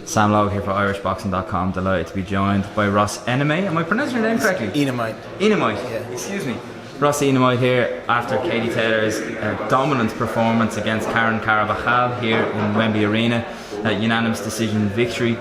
Sam Logue here for irishboxing.com. Delighted to be joined by Ross Enamait. Am I pronouncing your name correctly? Enamait. Enamait, yeah. Excuse me. Ross Enamait here after Katie Taylor's dominant performance against Karen Carabajal here in Wembley Arena. Unanimous decision victory.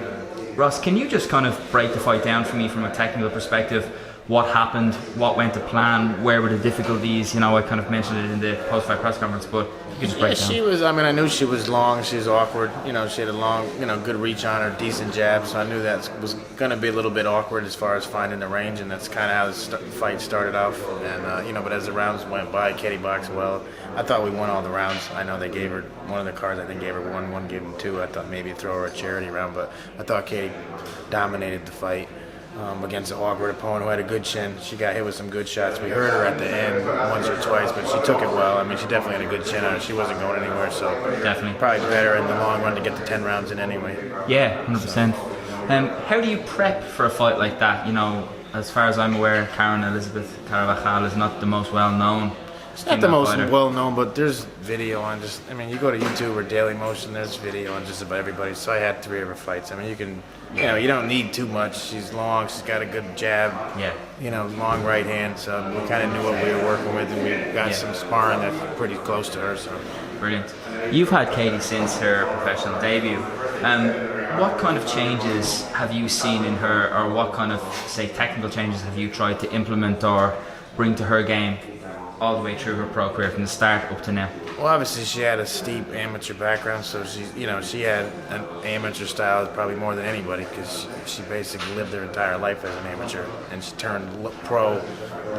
Ross, can you just kind of break the fight down for me from a technical perspective? What happened? What went to plan? Where were the difficulties? You know, I kind of mentioned it in the post-fight press conference, but you could just break it down. She was, I mean, I knew she was long, she was awkward. You know, she had a long, good reach on her, decent jab, so I knew that was going to be a little bit awkward as far as finding the range, and that's kind of how the fight started off. And, but as the rounds went by, Katie boxed well. I thought we won all the rounds. I know they gave her, one of the cards I think gave her one gave them two. I thought maybe throw her a charity round, but I thought Katie dominated the fight. Against an awkward opponent who had a good chin. She got hit with some good shots. We heard her at the end once or twice, but she took it well. I mean, she definitely had a good chin on her. She wasn't going anywhere, so definitely probably better in the long run to get the 10 rounds in anyway. Yeah, 100%. How do you prep for a fight like that? You know, as far as I'm aware, Karen Elizabeth Carabajal is not the most well-known. It's not the most well-known, but there's video on you go to YouTube or Daily Motion, there's video on just about everybody. So I had 3 of her fights. I mean, you can, you don't need too much. She's long, she's got a good jab, long right hand. So we kind of knew what we were working with, and we got some sparring that's pretty close to her. So brilliant. You've had Katie since her professional debut. What kind of changes have you seen in her, or what kind of, say, technical changes have you tried to implement or bring to her game all the way through her pro career from the start up to now? Well, obviously she had a steep amateur background, so she had an amateur style probably more than anybody, because she basically lived her entire life as an amateur, and she turned pro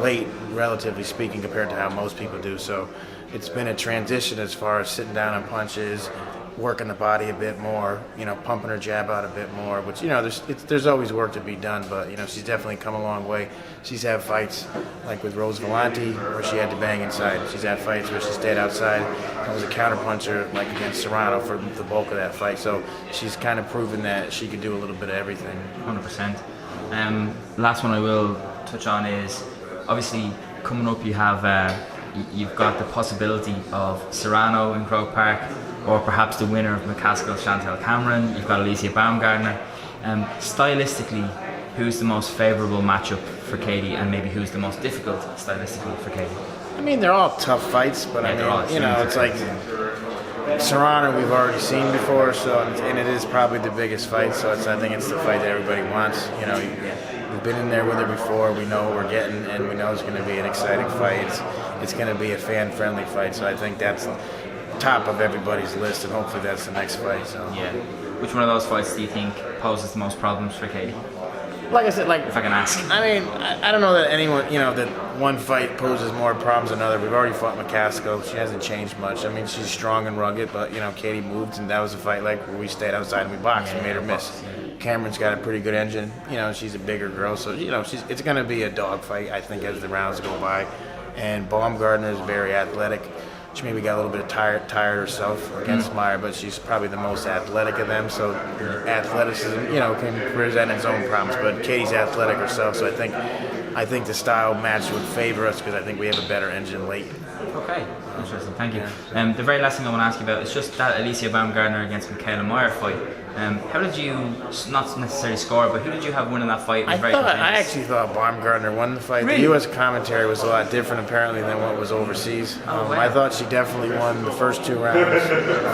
late, relatively speaking, compared to how most people do. So it's been a transition as far as sitting down on punches, working the body a bit more, pumping her jab out a bit more, which, there's always work to be done, but, she's definitely come a long way. She's had fights like with Rose Valenti where she had to bang inside. She's had fights where she stayed outside and was a counterpuncher like against Serrano for the bulk of that fight. So she's kind of proven that she could do a little bit of everything. 100%. Last one I will touch on is, obviously, coming up you've got the possibility of Serrano in Croke Park, or perhaps the winner of McCaskill, Chantel Cameron. You've got Alicia Baumgardner. Stylistically, who's the most favourable matchup for Katie, and maybe who's the most difficult stylistically for Katie? I mean, they're all tough fights, but it's like Serrano we've already seen before, and it is probably the biggest fight, so I think it's the fight that everybody wants. We've been in there with her before, we know what we're getting, and we know it's going to be an exciting fight. It's going to be a fan-friendly fight, so I think that's top of everybody's list, and hopefully that's the next fight. So yeah, which one of those fights do you think poses the most problems for Katie? Like I said, if I can ask. I mean, I don't know that anyone, that one fight poses more problems than another. We've already fought McCaskill. She hasn't changed much. I mean, she's strong and rugged, but Katie moved, and that was a fight where we stayed outside and we boxed and made her miss. Cameron's got a pretty good engine. She's a bigger girl, so it's going to be a dog fight, I think, as the rounds go by. And Baumgardner is very athletic. She maybe got a little bit tired herself against Meyer, but she's probably the most athletic of them. So athleticism, can present its own problems. But Katie's athletic herself, so I think the style match would favor us, because I think we have a better engine late. Okay, interesting. Thank you. The very last thing I want to ask you about is just that Alicia Baumgardner against Michaela Meyer fight. How did you, not necessarily score, but who did you have winning that fight? I actually thought Baumgardner won the fight. Really? The U.S. commentary was a lot different, apparently, than what was overseas. Wow. I thought she definitely won the first 2 rounds.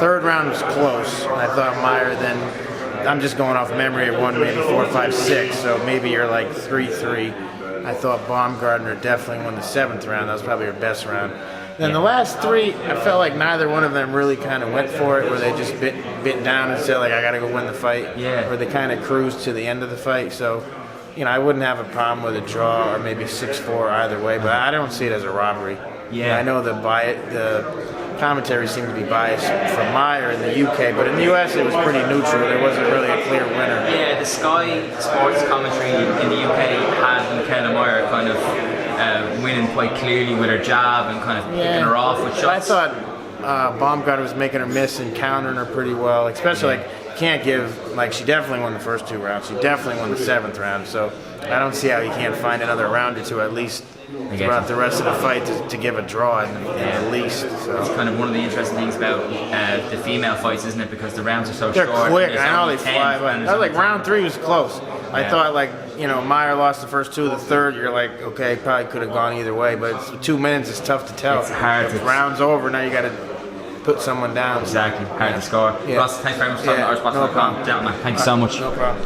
Third round was close. I thought Meyer then, I'm just going off memory, won maybe 4, 5, 6, so maybe you're like 3-3. I thought Baumgardner definitely won the 7th round. That was probably her best round. Then the last 3, I felt like neither one of them really kind of went for it, where they just bit down and said, I got to go win the fight. Yeah. Or they kind of cruised to the end of the fight. So, I wouldn't have a problem with a draw or maybe 6-4 either way, but I don't see it as a robbery. Yeah. I know the commentary seemed to be biased for Meyer in the UK, but in the US it was pretty neutral. There wasn't really a clear winner. Yeah, the Sky Sports commentary in the UK had Michaela Meyer kind of winning quite clearly with her jab and kind of picking her off with shots. I thought Baumgartner was making her miss and countering her pretty well, especially can't give, she definitely won the first 2 rounds. She definitely won the 7th round, so I don't see how you can't find another round or two at least, throughout the rest of the fight to give a draw at least. So. It's kind of one of the interesting things about the female fights, isn't it? Because the rounds are so They're short. quick. I know they fly. But that was like round 3 was close. I thought Meyer lost the first 2, the third you're like, okay, probably could have gone either way. But 2 minutes is tough to tell. It's hard. If round's over, now you got to put someone down. Exactly. Hard to score. Ross, thanks very much for talking to IrishBoxing.com. Gentlemen, thank you so much. No problem.